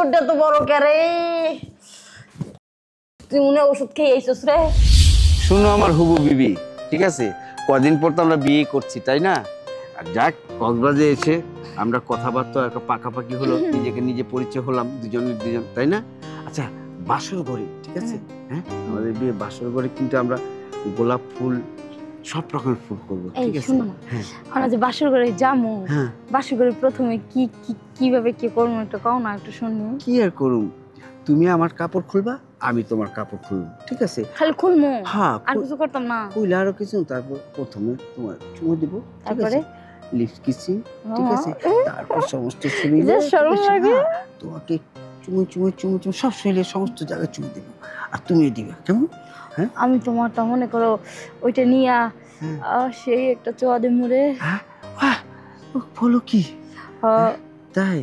ঠোঁটটা তো বড় করে তুই মনে ওষুধ খেয়ে আইছস রে। শুনো আমার হুবু বিবি, ঠিক আছে? কদিন পর তো আমরা বিয়ে করছি, তাই না? আর যাক, কক্সবাজে এসে আমরা কথাবার্তা একটা পাকাপাকি হলো, নিজেকে নিজে পরিচয় হলাম দুজন, তাই না? আচ্ছা, বাসর ঘরে, ঠিক আছে? হ্যাঁ, আমাদের বিয়ে বাসর ঘরে কিন্তু আমরা গোলাপ ফুল, সব রকমের ফুল করবো, ঠিক আছে? হ্যাঁ, আমরা যে বাসর ঘরে যাবো, বাসর ঘরে প্রথমে কিভাবে কি করবো একটু কও না, একটু শুনি। কি আর করুম, তুমি আমার কাপড় খুলবা, আমি তোমার কাপড় খুলবো, ঠিক আছে? খালি খুলমু? হ্যাঁ, আর কিছু করতাম না? খুলে আরো কিছু, তারপর প্রথমে তোমার চুমু দিব, ঠিক আছে? লিপস কিসিং, ঠিক আছে? তারপর সমস্ত শরীরে তোমাকে চুমু চুমু চুমু চুমু সব শরীরে সমস্ত জায়গায় চুমু দিব, আর তুমি দিবে, কেমন? হ্যাঁ, আমি তোমারটা মনে করো ওইটা নিয়া সেই একটা চোয়া দে মুরে। বলো কি? তাই?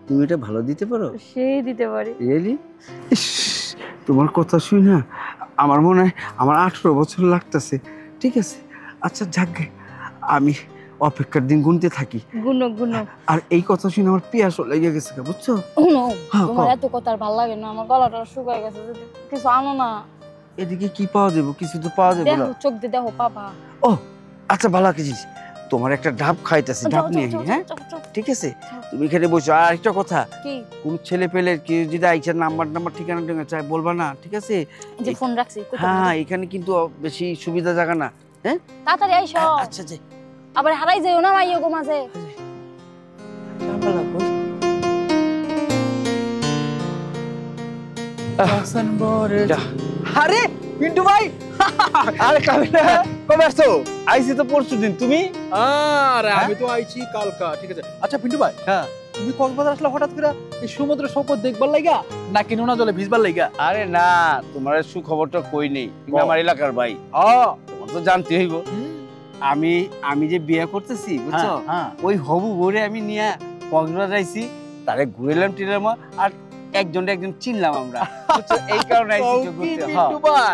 তুমি এটা ভালো দিতে পারো? সেই দিতে পারি। রিয়েলি? তোমার কথা শুই না আমার মনে হয় আমার 18 বছর লাগতেছে, ঠিক আছে? আচ্ছা যাক, আমি অপেক্ষার দিন গুনতে থাকি। গুনো গুনো। আর এই কথা শুনে আমার পিয়াসও লেগে গেছে, বুঝছো? তোমার এত কথা আর ভালো লাগে না, আমার গলাটা শুকায় গেছে, যদি কিছু আনো না। এদিকে কি পাওয়া যাবে? কিছু তো পাওয়া যাবে না। দেখো, চোখ দিয়ে দেখো পাবা। ও আচ্ছা, ভালো কিছু, তোমার একটা ডাব খাইতেছি, ডাব নিয়ে আই, হ্যাঁ? ঠিক আছে, তুমি এখানে বসো। আর একটা কথা, কোন ছেলে পেলে কি যদি আইছে নাম্বার ঠিকানা চাই বলবা না, ঠিক আছে? যে ফোন রাখছি। হ্যাঁ, এখানে কিন্তু বেশি সুবিধা জায়গা না, হ্যাঁ? তাড়াতাড়ি আইসো। আচ্ছা, যে আবার হারাই যাইও না মাইয়ো গো মাঝে। আরে পিন্টু ভাই, আরে কবে আসছো? আইছি তো পরশু দিন, তুমি? আরে আমি তো আইছি কালকা, ঠিক আছে। আচ্ছা পিন্টু ভাই, হ্যাঁ, তুমি কক্সবাজার আসলে হঠাৎ করে এই সমুদ্র সৈকত দেখবার লাগা নাকি নোনা জলে ভিজবার লাগা? আরে না, তোমার সুখবরটা কই নেই, তুমি আমার এলাকার ভাই, তোমার তো জানতে হইব। আমি যে বিয়ে করতেছি, বুঝছো? ওই হবু বউরে আমি নিয়ে কক্সবাজার আইছি, তারে ঘুরেলাম টিলাম, আর একজন চিনলাম আমরা, বুঝছো? এই কারণে আইছি ঘুরতে। পিন্টু ভাই,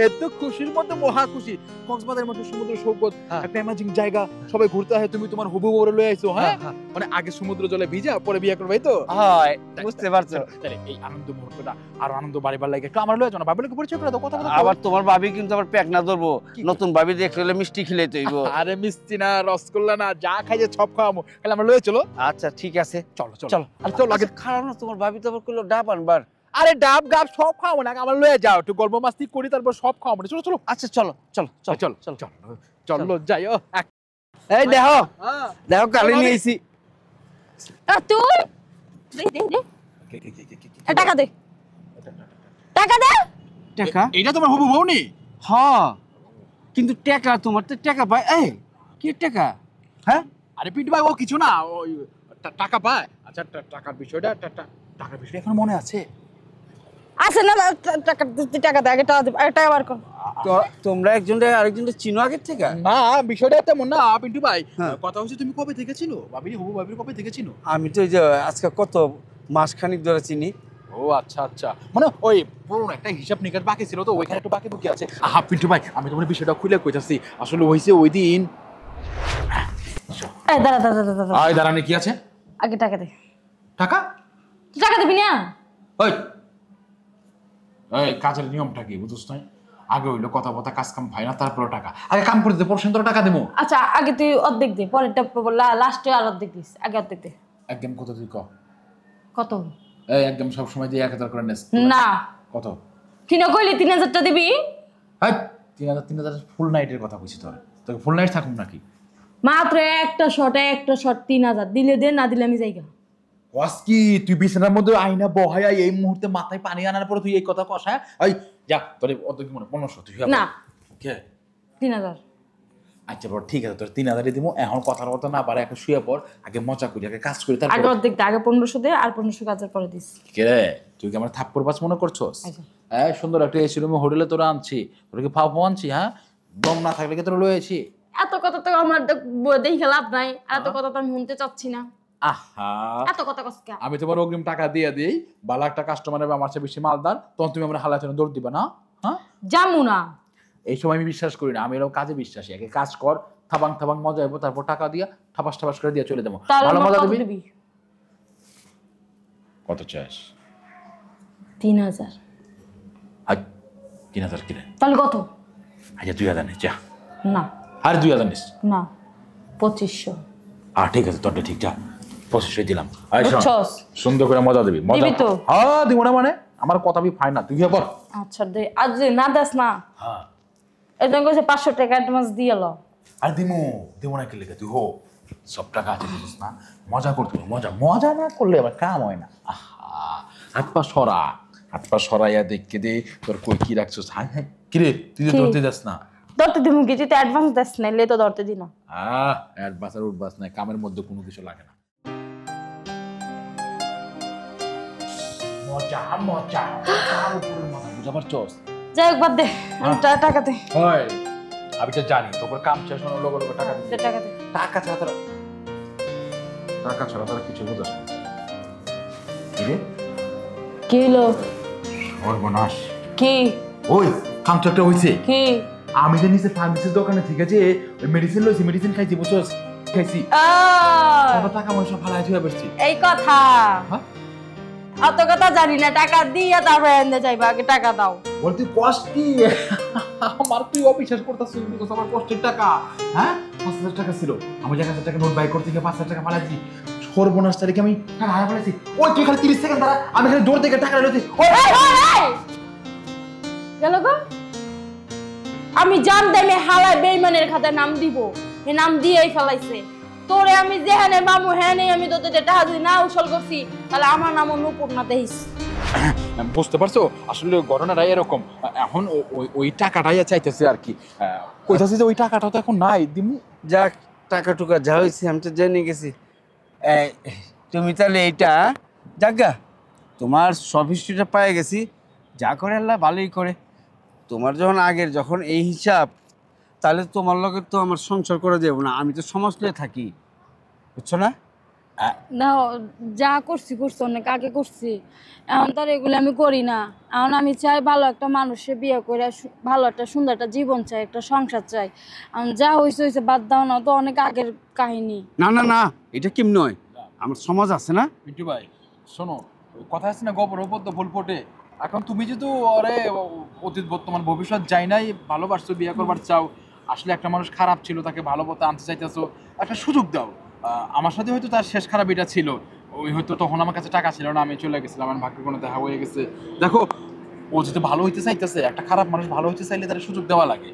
এত খুশির মধ্যে মহা খুশি। কক্সবাজারের মতো সমুদ্র সৈকত, একটা অ্যামেজিং জায়গা, সবাই ঘুরতে হয়, তুমি তোমার হবু বউরে লয়ে আইছো, হ্যাঁ? মানে আগে সমুদ্র জলে ভিজা পরে বিয়ে করবে, তো হয়, বুঝতে পারছো? তাহলে এই আনন্দ মুহূর্তটা আর আনন্দ বাড়িবার লাগে একটু আমার লয়ে যাও না, ভাবির লোকে পরিচয় করে দাও, কথা বলো। আবার তোমার ভাবি কিন্তু আবার প্যাক না ধরবো, নতুন ভাবি দেখলে মিষ্টি খিলাইতে হইব। আরে মিষ্টি না, রসগোল্লা না, যা খাইছে সব খাওয়ামু, তাহলে আমরা লয়ে চলো। আচ্ছা ঠিক আছে, চলো চলো চলো। আরে চলো, আগে খারাপ না, তোমার ভাবি তো আবার কইলো ডাব আনবার। আরে ডাব গাব সব খাওয়াবো না, আমার লয়ে যাও, একটু গল্প মাস্তি করি, তারপর সব খাওয়াবো। চলো চলো। আচ্ছা চলো চলো চলো চলো চলো চলো যাই। এই দেখো দেখো, কালি নিয়ে আইছি। তুই টাকা দে, টাকা দে। টাকা? এইটা তোমার হবু বউ নি? হ্যাঁ, কিন্তু টাকা তোমার তো টাকা পায়। এই কি টাকা? হ্যাঁ, আরে পিন্টু ভাই, ও কিছু না, ওই টাকা পায়। আচ্ছা টাকার বিষয়টা এখন মনে আছে? আছে না, টাকা দে, আগে টাকা বার কর। তো তোমরা আরেকজনকে চিনো আগের থেকে? না, বিষয়টা তেমন না পিন্টু ভাই। কথা হচ্ছে, তুমি কবে থেকে চিনো হবু ভাবির, কবে থেকে চিনো? আমি তো এই যে আজকে কত মাসখানিক ধরে চিনি। ও আচ্ছা আচ্ছা, মানে ওই পুরোনো একটা হিসাব নিকাশ বাকি ছিল, তো ওইখানে একটু বাকি বুকি আছে। পিন্টু ভাই, আমি তোমার বিষয়টা খুলে কইতাছি। আসলে হইছে ওই দিন। দাঁড়ানি কি আছে? আগে টাকা দে। টাকা দিবি না? ওই কাজের নিয়মটা কি বুঝছ না? আগে হইলো কথা কাজ কাম ভাই না, তারপর টাকা। আগে কাম করে দে, পরশন টাকা দেবো। আচ্ছা, আগে তুই অর্ধেক দে, পরেরটা লাস্টে আর অর্ধেক দিস। আগে অর্ধেক দে। একদম কত তুই কত? এই একদম সব সময় দিয়ে 1000 করে নেস না। কত? তুই না কইলি 3000টা দিবি? 3000 ফুল নাইটের কথা কইছি। তোকে ফুল নাইট থাকুম নাকি? মাত্র একটা শট 3000 দিলে দে, না দিলে আমি যাইগা। কি তুই বিছানার মধ্যে আইনা বহায়া এই মুহূর্তে মাথায় পানি আনার পরে তুই এই কথা কস? হ্যাঁ, এই যা, তোর অত কি মনে 1500 তুই না কে 3000। আচ্ছা বড়, ঠিক আছে, তোর 3000 দিব। এখন কথার মতো না পারে, একটা শুয়ে পর, আগে মজা করি, আগে কাজ করি, তারপর আগে অর্ধেক দে, আগে 1500 দে, আর 1500 কাজের পরে দিস। কে রে, তুই কি আমার থাপ্পড় বাজ মনে করছস? হ্যাঁ, সুন্দর একটা এসি রুমে হোটেলে তোরা আনছি, তোর কি ফাও আনছি? হ্যাঁ, দম না থাকলে কি তোরা লয়েছি? এত কথা তো আমার দেখে লাভ নাই, এত কথা তো আমি শুনতে চাচ্ছি না। আহা, এত কথা কসকা। আমি তোমার অগ্রিম টাকা দিয়ে দিই, বালা একটা কাস্টমার হবে আমার চেয়ে বেশি মালদার, তখন তুমি আমার হালাতে দৌড় দিবা না? হ্যাঁ, জামু না। এই সময় আমি বিশ্বাস করি না, আমি এরকম কাজে বিশ্বাসী। আগে কাজ কর, থাবাং মজা হবো, তারপর টাকা দিয়া ঠাপাস করে দিয়ে চলে দেবো। ভালো মজা দিবি। কত চাস? 3000। আর 3000 কিনে তাহলে কত? আচ্ছা 2000 নিস যা। না আর 2000 নিস না, 2500। ঠিক আছে তোরটা ঠিক যা, 2500 দিলাম। আচ্ছা বুঝছস? সুন্দর করে মজা দিবি, মজা দিবি তো? হ্যাঁ দিব না মানে, আমার কথা বি ফাইন না, তুই বল। আচ্ছা দে, আজ যে না দাস না, হ্যাঁ এটা কইছে 500 টাকা অ্যাডভান্স দিয়ে লো। আর দিব না কি লেগে তুই হো, সব টাকা আছে বুঝিস না, মজা করতে হবে, মজা মজা না করলে আবার কাম হয় না। হাত পা সরাইয়া দেখকে দে তোর কই কি রাখছিস। হাই হাই কিরে তুই তো কি? ধরতে যাস না। ধরতে দিমু কি, তুই তো অ্যাডভান্স দাস না, লে তো ধরতে দি না। অ্যাডভান্স আর উঠবাস নাই, কামের মধ্যে কোনো কিছু লাগে না। মজা মজা তার উপরে মজা, বুঝা পারছস? যাই হোক বাদ দে, আমি টাকা দে। হয় আমি তো জানি তোর কাম শেষ হওয়ার লগে লগে টাকা দিতে। দে টাকা দে। টাকা ছাড়া তোরা কিছু বুঝাস না। কি রে কি হলো? সর্বনাশ। কি ওই কামটা একটা হইছে। কি? আমি যে নিচে ফার্মেসির দোকানে ঠিক আছে ওই মেডিসিন লইছি, মেডিসিন খাইছি বুঝছস, খাইছি আমার টাকা মনে সব ফালাই হয়ে বসছি। এই কথা হ্যাঁ অত কথা জানি না, টাকা দিয়া তারপরে এনে যাইবা, আগে টাকা দাও। বল তুই কষ্টি আমার, তুই অবিশ্বাস করতেছিস বিকজ আমার কষ্টের টাকা। হ্যাঁ 5000 টাকা ছিল, আমি 1000 টাকা নোট বাই করতে গিয়ে 5000 টাকা ফালাইছি। সর্বনাশ তারিখে আমি টাকা হারা ফেলেছি। ওই তুই খালি 30 সেকেন্ড দাঁড়া, আমি খালি দৌড় থেকে টাকা লইছি। গেল গো, আমি জানতাম আমি হালায় বেইমানের খাতায় নাম দিব, এ নাম দিয়েই ফেলাইছে। তোরে আমি যেখানে মামু হ্যাঁ নেই, আমি তোদের টাকা যদি না উসল করছি তাহলে আমার নামও নুপুর না দেখিস। বুঝতে পারছো আসলে ঘটনাটাই এরকম। এখন ওই টাকাটাই চাইতেছে আর কি, কইতাছি যে ওই টাকাটা তো এখন নাই দিমু। যাক টাকা টুকা যা হয়েছে আমি তো জেনে গেছি। তুমি তাহলে এইটা যাগা, তোমার সব হিস্ট্রিটা পেয়ে গেছি। যা করে আল্লাহ ভালোই করে। তোমার যখন আগের যখন এই হিসাব, তাহলে তোমার লগে তো আমার সংসার করা যাবে না, আমি তো সমাজ লয়ে থাকি, বুঝছো না? না যা করছি অনেক আগে করছি, এখন তার এগুলো আমি করি না। এখন আমি চাই ভালো একটা মানুষের বিয়ে করে ভালো একটা সুন্দর একটা জীবন চাই, একটা সংসার চাই। এখন যা হয়েছে বাদ দাও না, তো অনেক আগের কাহিনী। না না না, এটা কেমন নয়, আমার সমাজ আছে না। মিন্টু ভাই শোনো, কথা আছে না গোবর উপর তো ফুল ফোটে। এখন তুমি যেহেতু ওরে অতীত বর্তমান ভবিষ্যৎ যাই নাই ভালোবাসছো, বিয়ে করবার চাও, আসলে একটা মানুষ খারাপ ছিল তাকে ভালো পথে আনতে চাইতেছো, একটা সুযোগ দাও। আমার সাথে হয়তো তার শেষ খারাপ এটা ছিল, ওই হয়তো তখন আমার কাছে টাকা ছিল না, আমি চলে গেছিলাম, আমার ভাগ্যে কোনো দেখা হয়ে গেছে। দেখো ও যদি ভালো হইতে চাইতেছে, একটা খারাপ মানুষ ভালো হইতে চাইলে তার সুযোগ দেওয়া লাগে।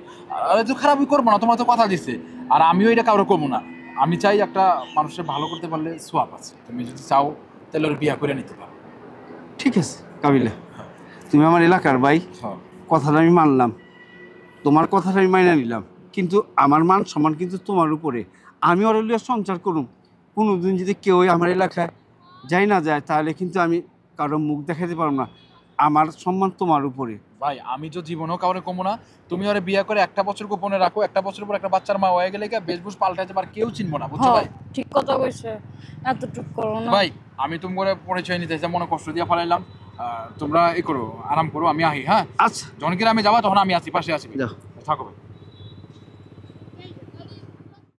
আর তো খারাপই করবো না, তোমার তো কথা দিছে, আর আমিও এটা কারো করবো না। আমি চাই একটা মানুষের ভালো করতে পারলে সোয়াব আছে, তুমি যদি চাও তাহলে ওর বিয়ে করে নিতে পারো। ঠিক আছে কাবিলা, তুমি আমার এলাকার ভাই, হ্যাঁ কথাটা আমি মানলাম, তোমার কথাটা আমি মাইনা নিলাম, কিন্তু আমার মান সম্মান কিন্তু তোমার উপরে। আমি ওর লিয়ে সংসার করুম, কোনোদিন যদি কেউ আমার এলাকায় যাই না যায় তাহলে কিন্তু আমি কারো মুখ দেখাতে পারবো না। আমার সম্মান তোমার উপরে। ভাই আমি তো জীবনেও কাউরে কমো না, তুমি ওরে বিয়ে করে একটা বছর গোপনে রাখো, একটা বছর পর একটা বাচ্চার মা হয়ে গেলে বেশভূষ পাল্টায় যাবে আর কেউ চিনবো না, বুঝছো ভাই? ঠিক কথা কইছে, এতটুক করো না ভাই। আমি তুমি করে পরিচয় নিতে চাই, মনে কষ্ট দিয়ে ফেলাইলাম, তোমরা এই করো, আরাম করো, আমি আহি। হ্যাঁ আচ্ছা যখন কি আমি যাবো তখন আমি আছি, পাশে আছি, যাও। থাকো ভাই।